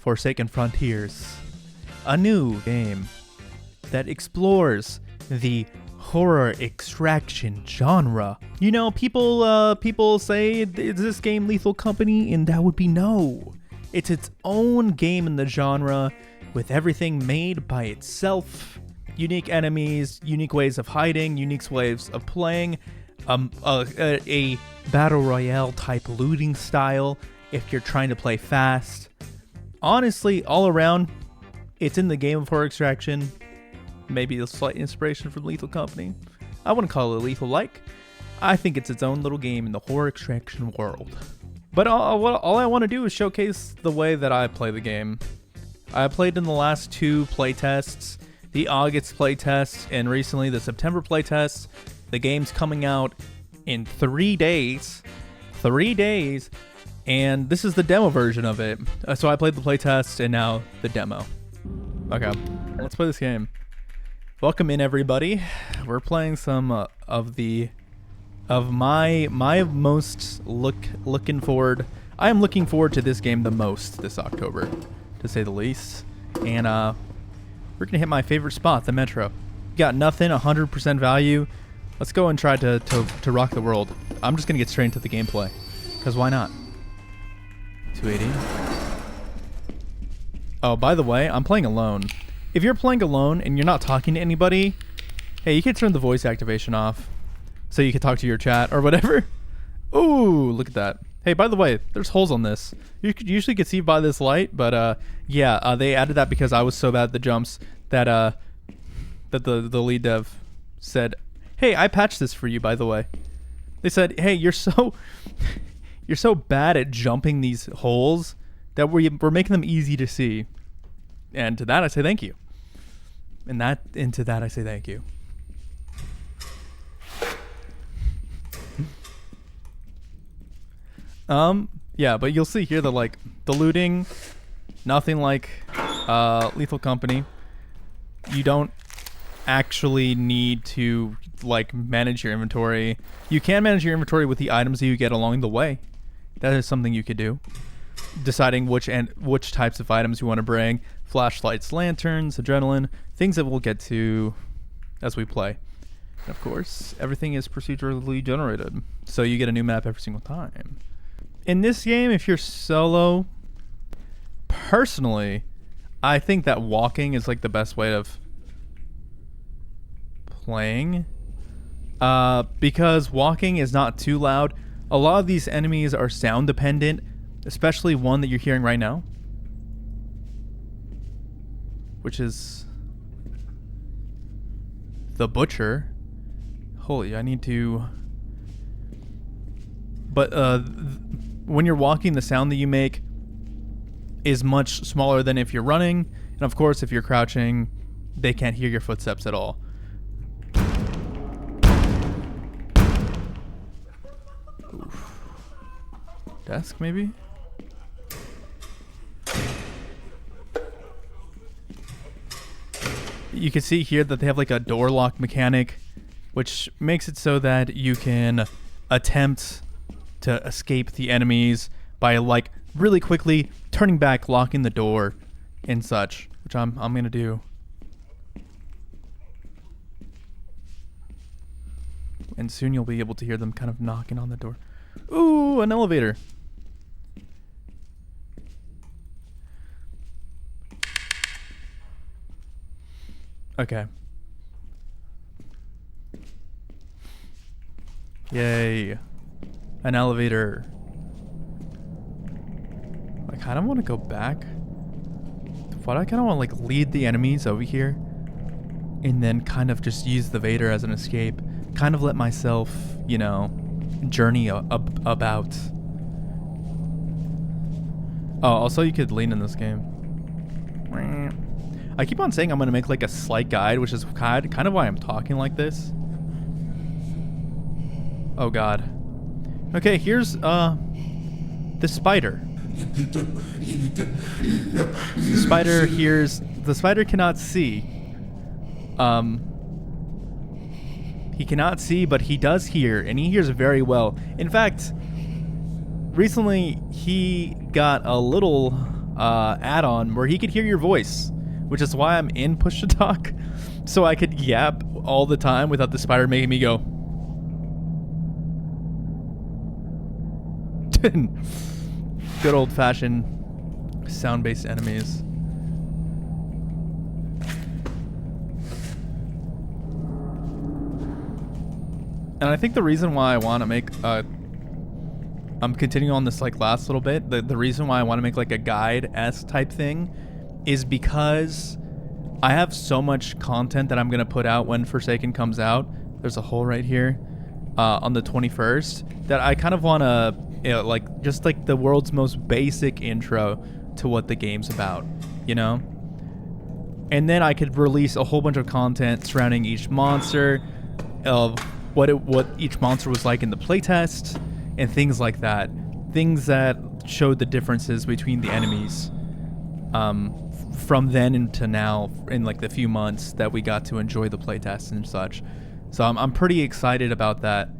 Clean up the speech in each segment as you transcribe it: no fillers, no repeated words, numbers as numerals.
Forsaken Frontiers, a new game that explores the horror extraction genre. You know, people say, is this game Lethal Company? And that would be no. It's its own game in the genre with everything made by itself. Unique enemies, unique ways of hiding, unique ways of playing, a battle royale type looting style if you're trying to play fast. Honestly, all around, it's in the game of horror extraction. Maybe a slight inspiration from Lethal Company. I wouldn't call it lethal-like. I think it's its own little game in the horror extraction world. But all I want to do is showcase the way that I play the game. I played in the last 2 playtests, the August playtest and recently the September playtest. The game's coming out in 3 days. 3 days. And this is the demo version of it. So I played the playtest and now the demo. Okay, let's play this game. Welcome in, everybody. We're playing some of my most looking forward. I am looking forward to this game the most this October, to say the least. And we're gonna hit my favorite spot, the Metro. Got nothing, 100% value. Let's go and try to rock the world. I'm just gonna get straight into the gameplay, cause why not? 280. Oh, by the way, I'm playing alone. If you're playing alone and you're not talking to anybody, hey, you can turn the voice activation off so you can talk to your chat or whatever. Ooh, look at that. Hey, by the way, there's holes on this. You could usually get see by this light, but yeah, they added that because I was so bad at the jumps that the lead dev said, "Hey, I patched this for you, by the way." They said, "Hey, you're so bad at jumping these holes that we're making them easy to see." And to that I say thank you. And to that I say thank you. Yeah, but you'll see here that like the looting, nothing like Lethal Company. You don't actually need to like manage your inventory. You can manage your inventory with the items that you get along the way. That is something you could do. Deciding which types of items you want to bring, flashlights, lanterns, adrenaline, things that we'll get to as we play. And of course, everything is procedurally generated, so you get a new map every single time. In this game, if you're solo, personally, I think that walking is like the best way of playing, because walking is not too loud. A lot of these enemies are sound dependent, especially one that you're hearing right now, which is the Butcher. Holy, I need to... But when you're walking, the sound that you make is much smaller than if you're running. And of course, if you're crouching, they can't hear your footsteps at all. Oof. Desk, maybe? You can see here that they have like a door lock mechanic, which makes it so that you can attempt to escape the enemies by like really quickly turning back, locking the door and such, which I'm gonna do. And soon you'll be able to hear them kind of knocking on the door. Ooh, an elevator. Okay. Yay. An elevator. I kind of want to go back. But I kind of want to like lead the enemies over here and then kind of just use the Vader as an escape. Kind of let myself, you know, journey about. Oh, also you could lean in this game. I keep on saying I'm going to make like a slight guide, which is kind of why I'm talking like this. Oh god. Okay, here's the spider. The spider cannot see. He cannot see, but he does hear, and he hears very well. In fact, recently he got a little add-on where he could hear your voice, which is why I'm in push to talk, so I could yap all the time without the spider making me go. Good old-fashioned sound-based enemies. And I think the reason why I want to make I'm continuing on this like last little bit. The reason why I want to make like a guide-esque type thing is because I have so much content that I'm going to put out when Forsaken comes out. There's a hole right here on the 21st that I kind of want to, you know, like just like the world's most basic intro to what the game's about, you know? And then I could release a whole bunch of content surrounding each monster, of what each monster was like in the playtest, and things like that. Things that showed the differences between the enemies from then into now, in like the few months that we got to enjoy the playtest and such. So I'm pretty excited about that.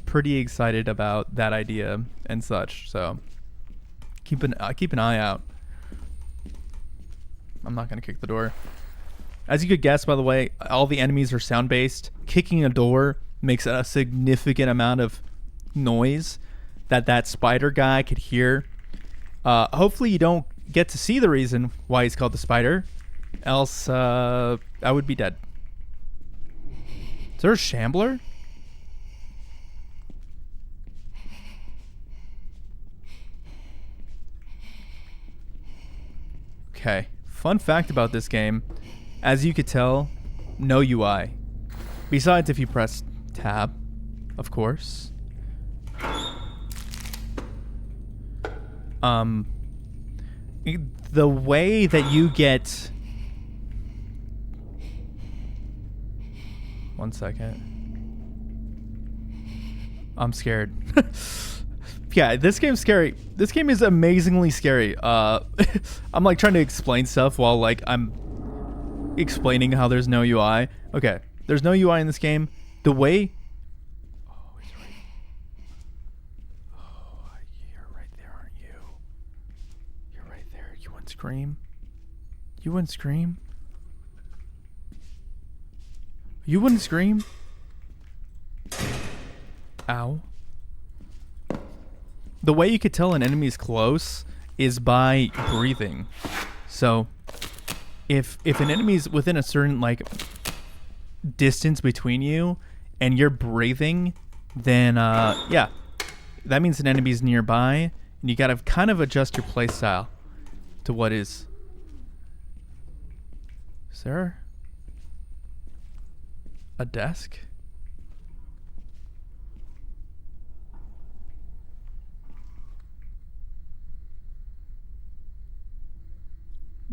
Pretty excited about that idea and such. So keep an eye out. I'm not gonna kick the door. As you could guess, by the way, all the enemies are sound-based. Kicking a door makes a significant amount of noise that spider guy could hear. Hopefully you don't get to see the reason why he's called the spider, else I would be dead. Is there a shambler? Okay, fun fact about this game. As you could tell, no UI. Besides if you press tab, of course. The way that you get... One second. I'm scared. Yeah, this game's scary. This game is amazingly scary. I'm like trying to explain stuff while like I'm explaining how there's no UI. Okay, there's no UI in this game. The way... Oh, he's right. Oh, you're right there, aren't you? You're right there. You wouldn't scream? You wouldn't scream? You wouldn't scream? Ow. The way you could tell an enemy's close is by breathing. So if an enemy's within a certain like distance between you and you're breathing, then yeah, that means an enemy's nearby, and you gotta kind of adjust your playstyle to what is. Is there a desk?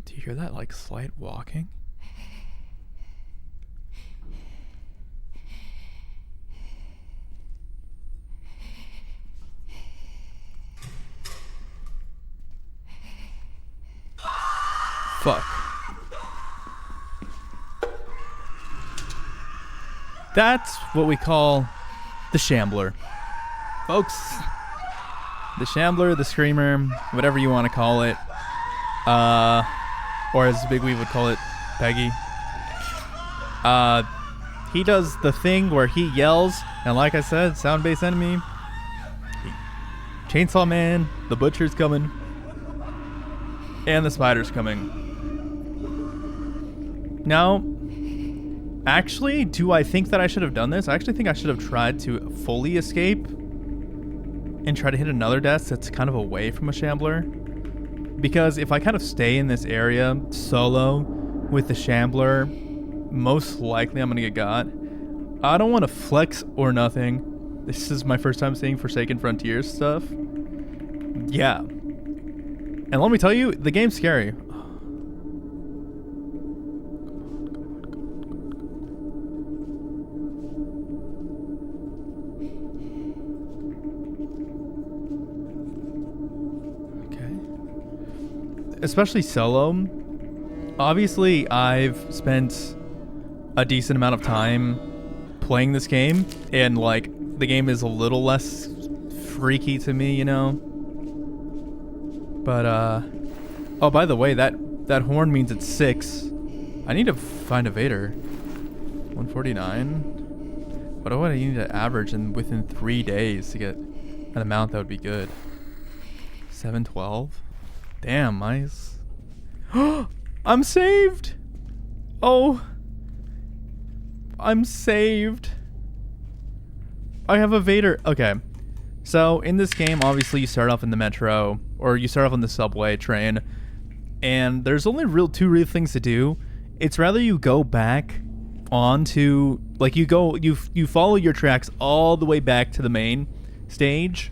Do you hear that, like, slight walking? Fuck. That's what we call the Shambler. Folks, the Shambler, the Screamer, whatever you want to call it. Or as Big Wee would call it, Peggy. He does the thing where he yells, and like I said, sound-based enemy. Chainsaw Man, the Butcher's coming, and the Spider's coming. Now, actually, do I think that I should have done this? I actually think I should have tried to fully escape and try to hit another desk that's kind of away from a Shambler. Because if I kind of stay in this area solo with the Shambler, most likely I'm going to get got. I don't want to flex or nothing. This is my first time seeing Forsaken Frontiers stuff. Yeah. And let me tell you, the game's scary. Especially solo. Obviously, I've spent a decent amount of time playing this game, and like the game is a little less freaky to me, you know. But oh, by the way, that horn means it's 6. I need to find a Vader. 149. What do I need to average within 3 days to get an amount that would be good? 712. Damn, mice. I'm saved. Oh, I'm saved. I have a Vader. Okay. So in this game, obviously you start off in the metro, or you start off on the subway train, and there's only two real things to do. It's rather you go back onto, like you follow your tracks all the way back to the main stage,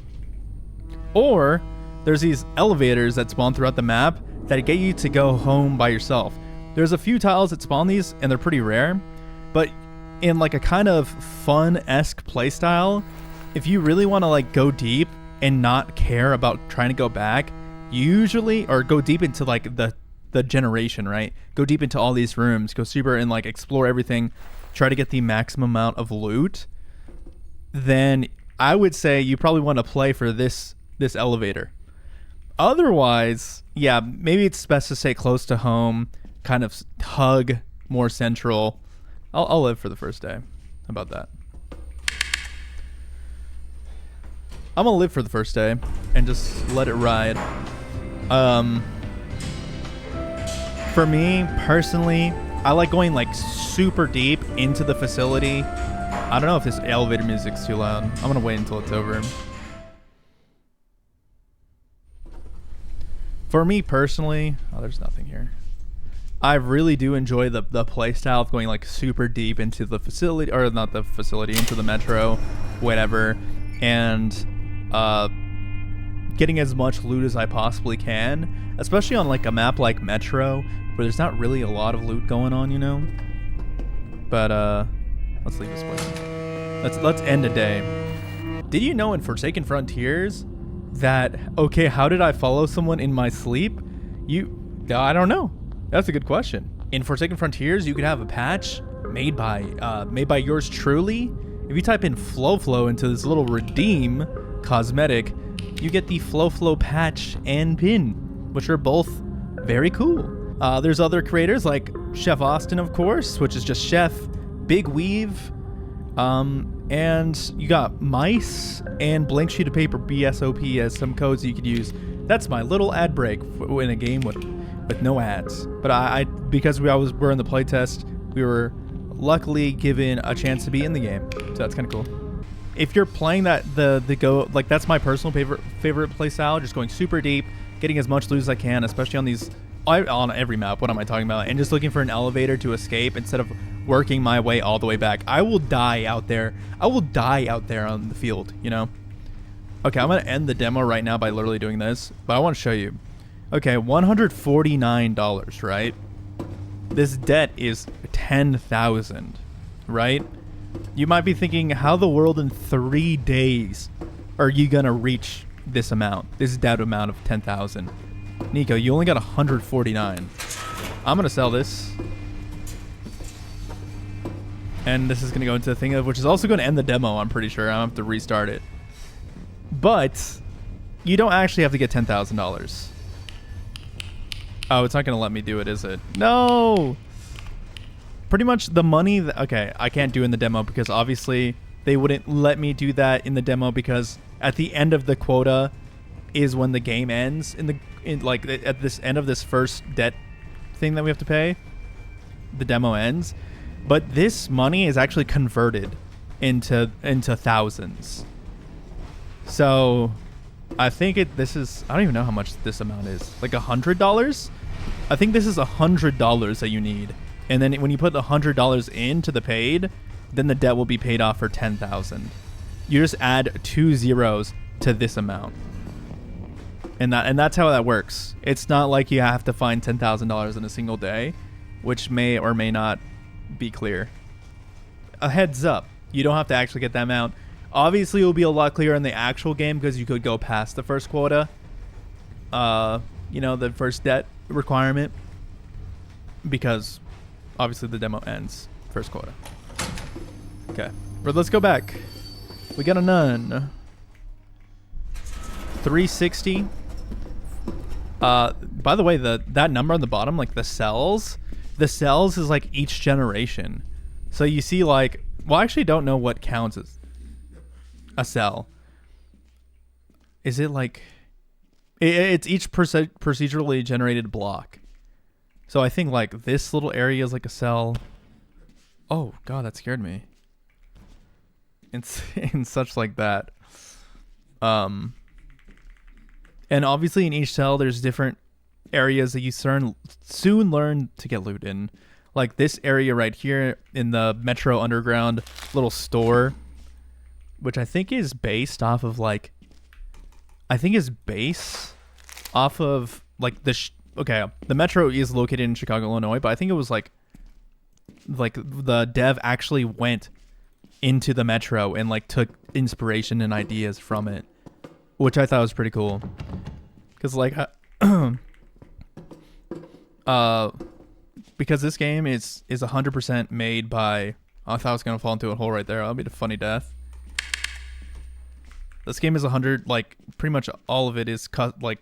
or there's these elevators that spawn throughout the map that get you to go home by yourself. There's a few tiles that spawn these, and they're pretty rare, but in like a kind of fun-esque playstyle, if you really want to like go deep and not care about trying to go back, usually, or go deep into like the generation, right? Go deep into all these rooms, go super and like explore everything, try to get the maximum amount of loot, then I would say you probably want to play for this elevator. Otherwise, yeah, maybe it's best to stay close to home, kind of hug more central. I'll live for the first day. How about that? I'm gonna live for the first day and just let it ride. For me personally, I like going like super deep into the facility. I don't know if this elevator music's too loud. I'm gonna wait until it's over. For me personally, oh, there's nothing here. I really do enjoy the play style of going like super deep into the facility, or not the facility, into the metro, whatever, and getting as much loot as I possibly can, especially on like a map like Metro, where there's not really a lot of loot going on, you know. But let's leave this place. Let's end a day. Did you know in Forsaken Frontiers that, okay, how did I follow someone in my sleep? I don't know. That's a good question. In Forsaken Frontiers, you could have a patch made by yours truly. If you type in Flow into this little redeem cosmetic, you get the Flow patch and pin, which are both very cool. There's other creators like Chef Austin, of course, which is just Chef, Big Weave, and you got Mice and Blank Sheet of Paper BSOP as some codes you could use. That's my little ad break in a game with no ads. But because we're in the playtest, we were luckily given a chance to be in the game, so that's kind of cool. If you're playing that's my personal favorite play style, just going super deep, getting as much loot as I can, especially on every map. What am I talking about? And just looking for an elevator to escape instead of working my way all the way back. I will die out there. I will die out there on the field, you know? Okay, I'm going to end the demo right now by literally doing this, but I want to show you. Okay, $149, right? This debt is $10,000, right? You might be thinking, how the world in 3 days are you going to reach this amount, this debt amount of 10,000? Nico, you only got 149. I'm going to sell this. And this is going to go into the thing which is also going to end the demo, I'm pretty sure. I have to restart it. But you don't actually have to get $10,000. Oh, it's not going to let me do it, is it? No! Pretty much the money okay, I can't do in the demo because obviously they wouldn't let me do that in the demo, because at the end of the quota is when the game ends, at this end of this first debt thing that we have to pay, the demo ends. But this money is actually converted into thousands. So I think this is, I don't even know how much this amount is, like $100. I think this is $100 that you need, and then when you put the $100 into the paid, then the debt will be paid off for 10,000. You just add 2 zeros to this amount, and that's how that works. It's not like you have to find $10,000 in a single day, which may or may not be clear. A heads up, you don't have to actually get that amount. Obviously, it will be a lot clearer in the actual game because you could go past the first quota, the first debt requirement, because obviously the demo ends first quota. Okay, but let's go back. We got a none. 360. By the way, that number on the bottom, like the cells is like each generation. So you see like, well, I actually don't know what counts as a cell. Is it like, it's each procedurally generated block. So I think like this little area is like a cell. Oh God, that scared me. And such like that. And obviously in each cell there's different areas that you soon learn to get loot in. Like this area right here in the Metro Underground little store, which I think is based off of like, the Metro is located in Chicago, Illinois, but I think it was like the dev actually went into the Metro and like took inspiration and ideas from it, which I thought was pretty cool. Because like, because this game is 100% made by. I thought I was gonna fall into a hole right there. That'll be the funny death. This game is 100, like pretty much all of it is like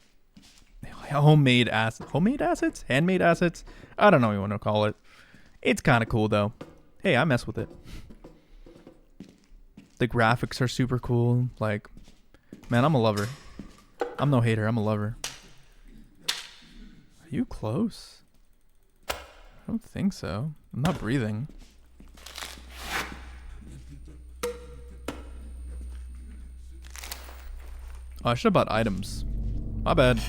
handmade assets. I don't know what you want to call it. It's kind of cool though. Hey, I mess with it. The graphics are super cool. Like, man, I'm a lover. I'm no hater. I'm a lover. Are you close? I don't think so. I'm not breathing. Oh, I should have bought items. My bad.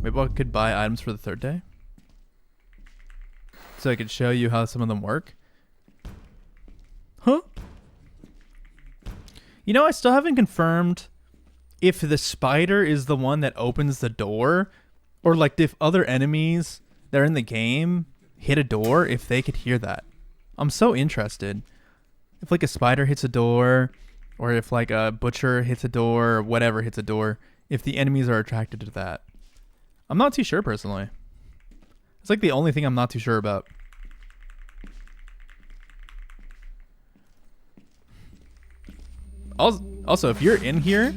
Maybe I could buy items for the third day, so I could show you how some of them work. Huh? You know, I still haven't confirmed if the spider is the one that opens the door, or like if other enemies that are in the game hit a door, if they could hear that. I'm so interested. If like a spider hits a door, or if like a butcher hits a door, or whatever hits a door, if the enemies are attracted to that. I'm not too sure personally. It's like the only thing I'm not too sure about. Also, if you're in here,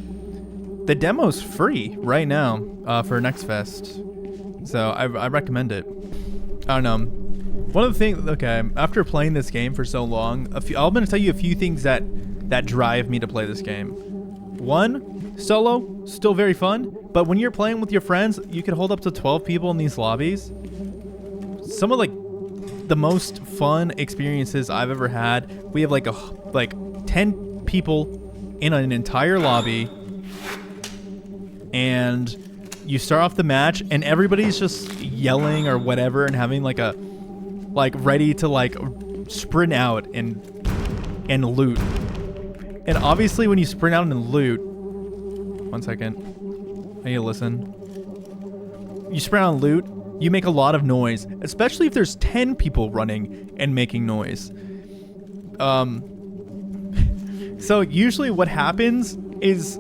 the demo's free right now for Next Fest. So I recommend it. I don't know. One of the things, okay, after playing this game for so long, I'm going to tell you a few things that drive me to play this game. One, solo, still very fun, but when you're playing with your friends, you can hold up to 12 people in these lobbies. Some of like the most fun experiences I've ever had. We have like 10 people in an entire lobby, and you start off the match and everybody's just yelling or whatever and having like ready to like sprint out and loot. And obviously when you sprint out and loot, one second, I need to listen. You sprint out and loot, you make a lot of noise, especially if there's 10 people running and making noise. So usually what happens is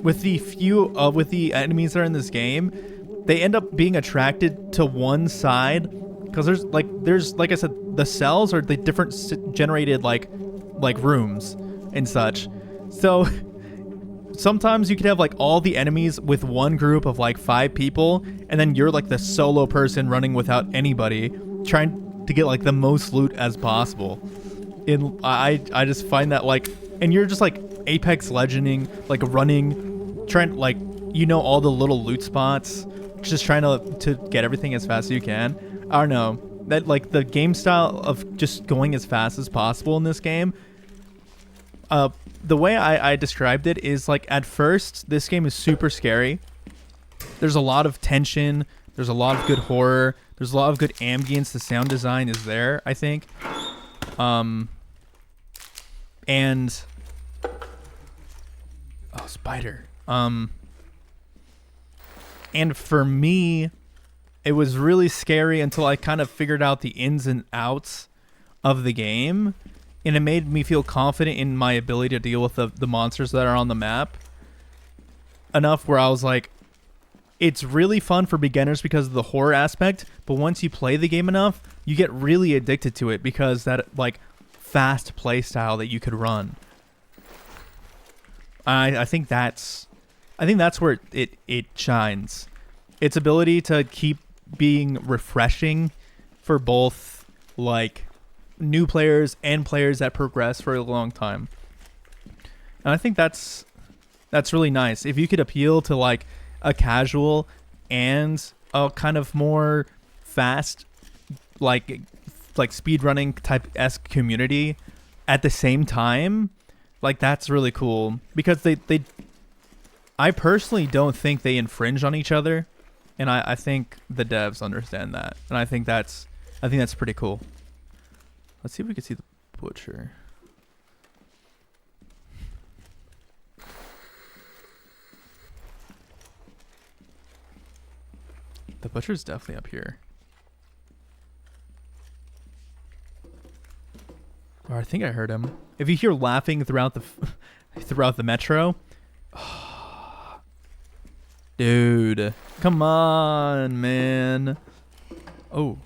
with the enemies that are in this game, they end up being attracted to one side because there's like I said, the cells are the different generated like rooms and such. So sometimes you could have like all the enemies with one group of like 5 people, and then you're like the solo person running without anybody, trying to get like the most loot as possible. And I just find that like, and you're just like Apex Legending, like running, trying like, you know, all the little loot spots, just trying to get everything as fast as you can. I don't know, that like the game style of just going as fast as possible in this game. The way I described it is like, at first this game is super scary. There's a lot of tension. There's a lot of good horror. There's a lot of good ambience. The sound design is there, I think. And oh, spider. And for me, it was really scary until I kind of figured out the ins and outs of the game, and it made me feel confident in my ability to deal with the monsters that are on the map enough where I was like, it's really fun for beginners because of the horror aspect, but once you play the game enough, you get really addicted to it because that like fast play style that you could run. I think that's where it shines. its ability to keep being refreshing for both like new players and players that progress for a long time. And I think that's really nice. If you could appeal to like a casual and a kind of more fast like speedrunning type-esque community at the same time, like that's really cool, because I personally don't think they infringe on each other, and I think the devs understand that, and I think that's pretty cool. Let's see if we can see the butcher. The butcher's definitely up here. Or I think I heard him. If you hear laughing throughout the metro, dude, come on, man. Oh.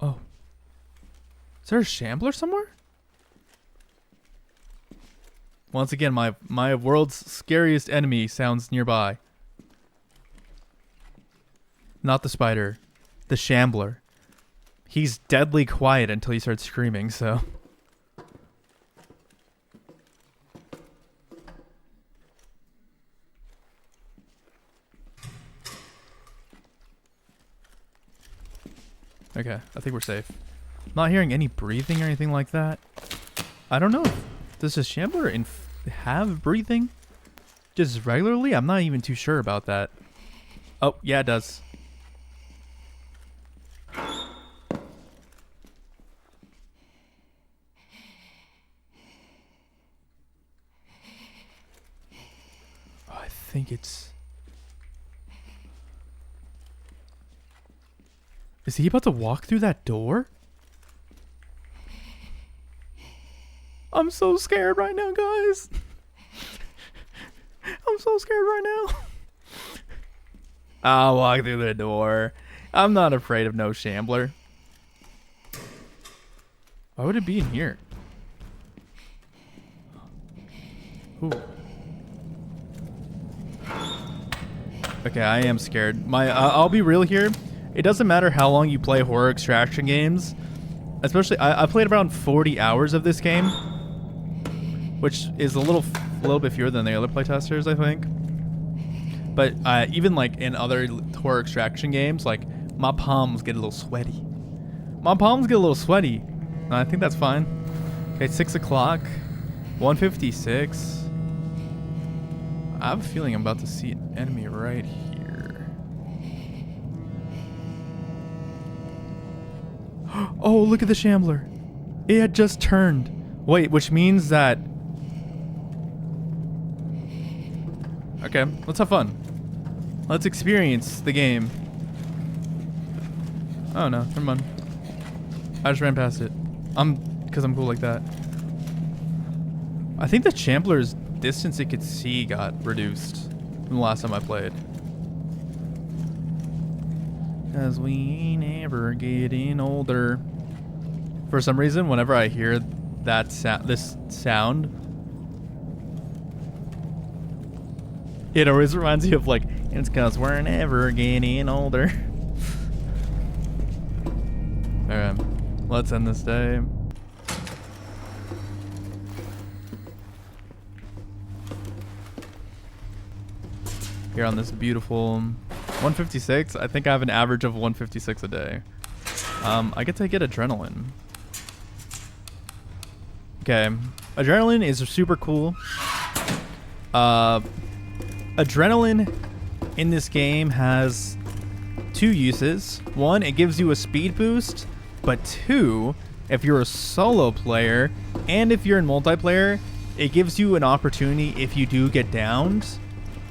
Oh. Is there a shambler somewhere? Once again, my world's scariest enemy sounds nearby. Not the spider, the shambler. He's deadly quiet until he starts screaming, so. Okay, I think we're safe. I'm not hearing any breathing or anything like that. I don't know. Does the shambler have breathing just regularly? I'm not even too sure about that. Oh, yeah, it does. I think it's... Is he about to walk through that door? I'm so scared right now, guys. I'm so scared right now. I'll walk through the door. I'm not afraid of no shambler. Why would it be in here? Ooh. Okay, I am scared. I'll be real here. It doesn't matter how long you play horror extraction games. Especially, I played around 40 hours of this game, which is a little bit fewer than the other playtesters, I think. But even like in other horror extraction games, like my palms get a little sweaty. And I think that's fine. Okay, 6 o'clock, 156. I have a feeling I'm about to see an enemy right here. Oh, look at the shambler. It had just turned. Wait, which means that... Okay, let's have fun. Let's experience the game. Oh no, never mind. I just ran past it. Because I'm cool like that. I think the shambler's distance it could see got reduced from the last time I played. Cause we ain't ever getting older. For some reason, whenever I hear that this sound, it always reminds me of like, it's cause we're never getting older. Alright, let's end this day. Here on this beautiful 156. I think I have an average of 156 a day. I get to get adrenaline. Okay, adrenaline is super cool. Adrenaline in this game has two uses. One, it gives you a speed boost, but two, if you're a solo player and if you're in multiplayer, it gives you an opportunity if you do get downed.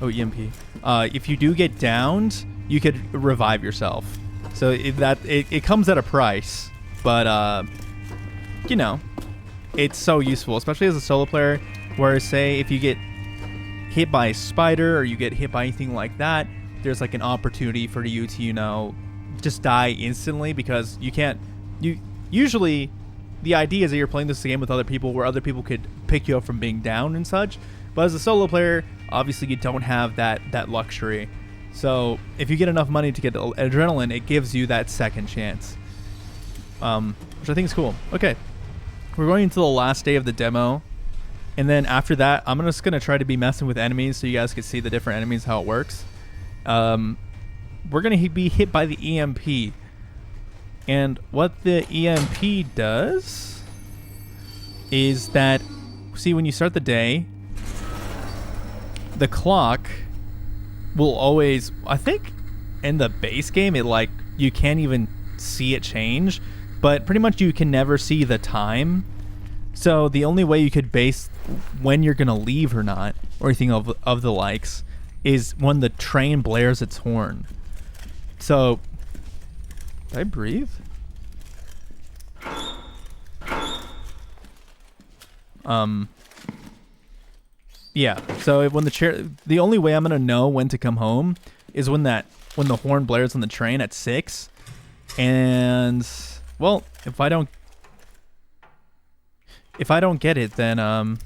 Oh, EMP. If you do get downed, you could revive yourself. So it comes at a price, but you know, it's so useful, especially as a solo player, where say if you get hit by a spider or you get hit by anything like that, there's like an opportunity for you to, you know, just die instantly, because usually the idea is that you're playing this game with other people where other people could pick you up from being down and such. But as a solo player, obviously you don't have that luxury. So if you get enough money to get adrenaline, it gives you that second chance, which I think is cool. Okay, we're going into the last day of the demo, and then after that, I'm just gonna try to be messing with enemies so you guys can see the different enemies, how it works. We're gonna be hit by the EMP, and what the EMP does is that, see, when you start the day, the clock will always, I think in the base game, it like, you can't even see it change, but pretty much you can never see the time. So the only way you could base when you're gonna leave or not, or anything of the likes, is when the train blares its horn. So, did I breathe? Yeah, so when the only way I'm gonna know when to come home is when the horn blares on the train at 6, and well, if I don't get it, then I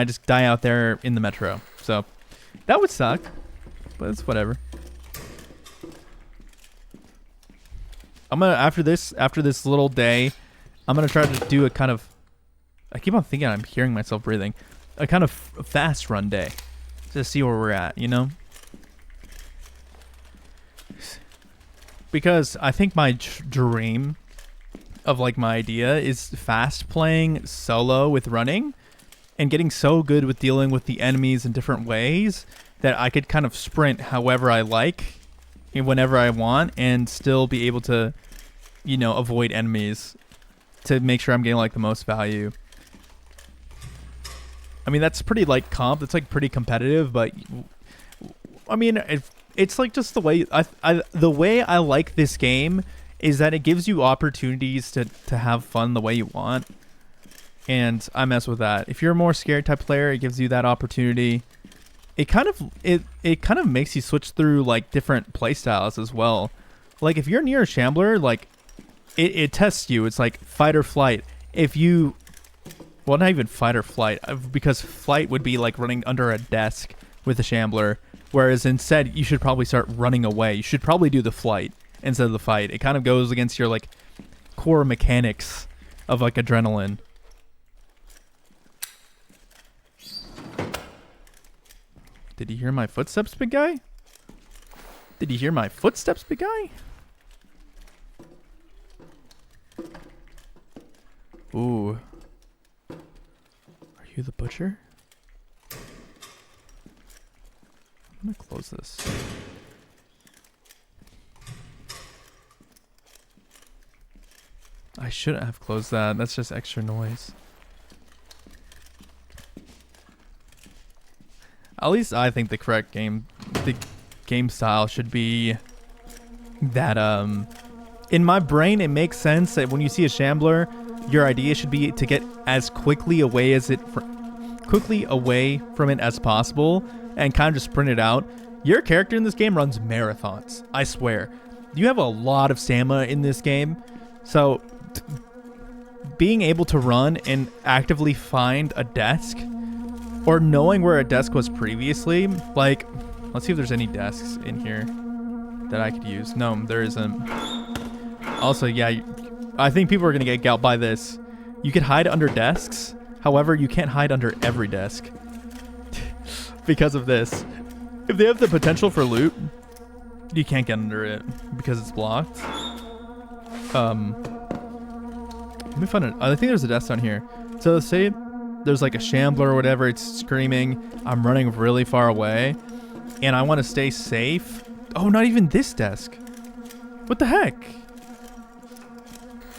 just die out there in the metro. So that would suck, but it's whatever. I'm gonna after this little day, I'm gonna try to do a kind of, I keep on thinking I'm hearing myself breathing, a kind of fast run day to see where we're at, you know? Because I think my dream of like my idea is fast playing solo with running and getting so good with dealing with the enemies in different ways that I could kind of sprint however I like and whenever I want and still be able to, you know, avoid enemies to make sure I'm getting like the most value. I mean, that's pretty like that's like pretty competitive, but I mean, it's like just the way the way I like this game is that it gives you opportunities to have fun the way you want, and I mess with that. If you're a more scared type player, it gives you that opportunity. It kind of makes you switch through like different playstyles as well. Like if you're near a shambler, like it tests you. It's like fight or flight. If you, well, not even fight or flight, because flight would be like running under a desk with a shambler, whereas instead you should probably start running away. You should probably do the flight instead of the fight. It kind of goes against your like core mechanics of like adrenaline. Did you hear my footsteps, big guy? Did you hear my footsteps, big guy? Ooh. Are you the butcher? I'm gonna close this. I shouldn't have closed that. That's just extra noise. At least I think the correct game style should be that in my brain it makes sense that when you see a shambler, your idea should be to get as quickly away from it as possible and kind of just sprint it out. Your character in this game runs marathons, I swear. You have a lot of stamina in this game, so being able to run and actively find a desk, or knowing where a desk was previously, like, let's see if there's any desks in here that I could use. No, there isn't. Also, yeah, I think people are going to get gout by this. You could hide under desks. However, you can't hide under every desk because of this. If they have the potential for loot, you can't get under it because it's blocked. Let me find it. I think there's a desk down here. So say there's like a shambler or whatever, it's screaming, I'm running really far away, and I want to stay safe. Oh, not even this desk. What the heck?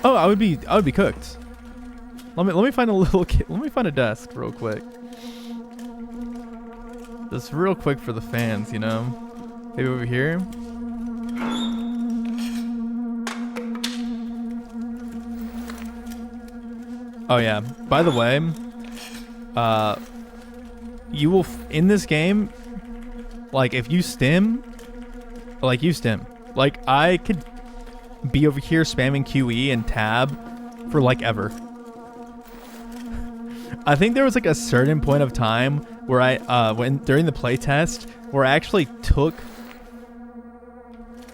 Oh, I would be cooked. Let me find let me find a desk real quick. Just real quick for the fans, you know. Maybe over here. Oh yeah. By the way, you will in this game, like if you stim, like I could be over here spamming QE and tab for like ever. I think there was like a certain point of time where I when during the playtest where I actually took.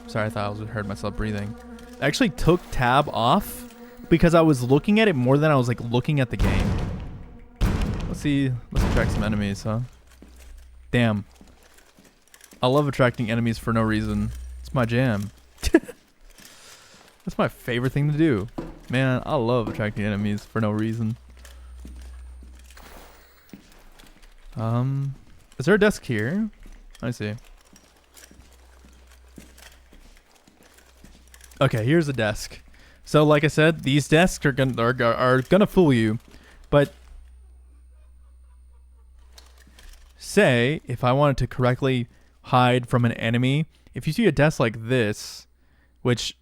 Sorry, I thought I heard myself breathing. I actually took tab off because I was looking at it more than I was like looking at the game. Let's attract some enemies, huh? Damn. I love attracting enemies for no reason. It's my jam. That's my favorite thing to do. Man, I love attracting enemies for no reason. Is there a desk here? I see. Okay, here's a desk. So, like I said, these desks are gonna fool you, but say if I wanted to correctly hide from an enemy, if you see a desk like this, which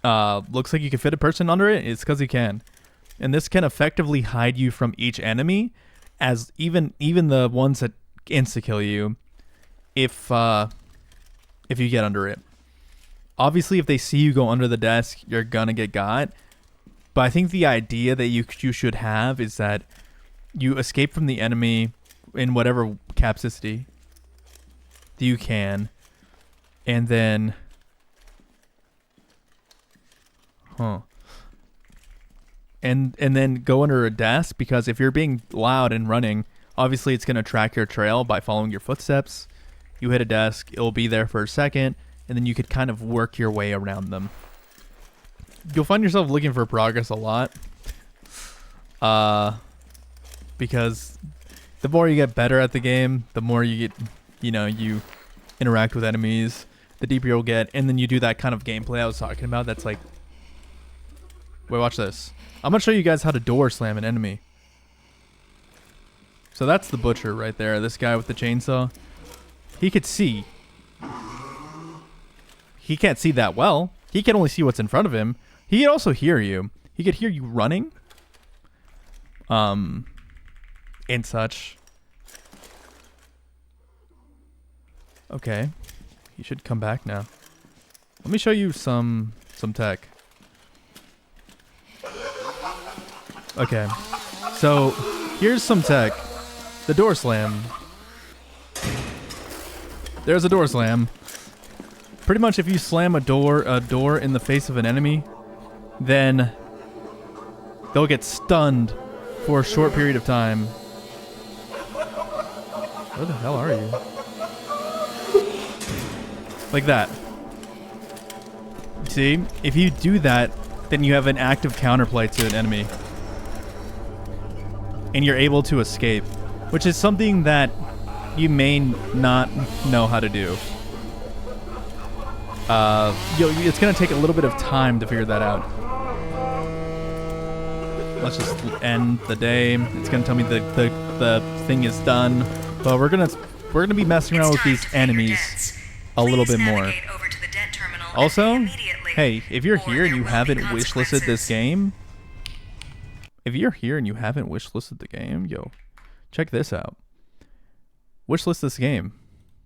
looks like you can fit a person under it, it's because you can, and this can effectively hide you from each enemy, as even the ones that insta kill you, if you get under it. Obviously, if they see you go under the desk, you're gonna get got. But I think the idea that you should have is that you escape from the enemy in whatever capacity that you can, and then, and then go under a desk, because if you're being loud and running, obviously it's gonna track your trail by following your footsteps. You hit a desk, it'll be there for a second, and then you could kind of work your way around them. You'll find yourself looking for progress a lot. Because the more you get better at the game, the more you get, you interact with enemies, the deeper you'll get, and then you do that kind of gameplay I was talking about that's like... Wait, watch this. I'm going to show you guys how to door slam an enemy. So that's the butcher right there, this guy with the chainsaw. He could see. He can't see that well. He can only see what's in front of him. He can also hear you. He could hear you running. And such. Okay. He should come back now. Let me show you some tech. Okay. So, here's some tech. The door slam. There's a door slam. Pretty much if you slam a door in the face of an enemy, then they'll get stunned for a short period of time. Where the hell are you? Like that. See? If you do that, then you have an active counterplay to an enemy. And you're able to escape, which is something that you may not know how to do. It's gonna take a little bit of time to figure that out. Let's just end the day. It's gonna tell me the thing is done, but we're gonna be messing around with these enemies a little bit more. Also, hey, if you're here and you haven't wishlisted this game, yo, check this out. Wishlist this game.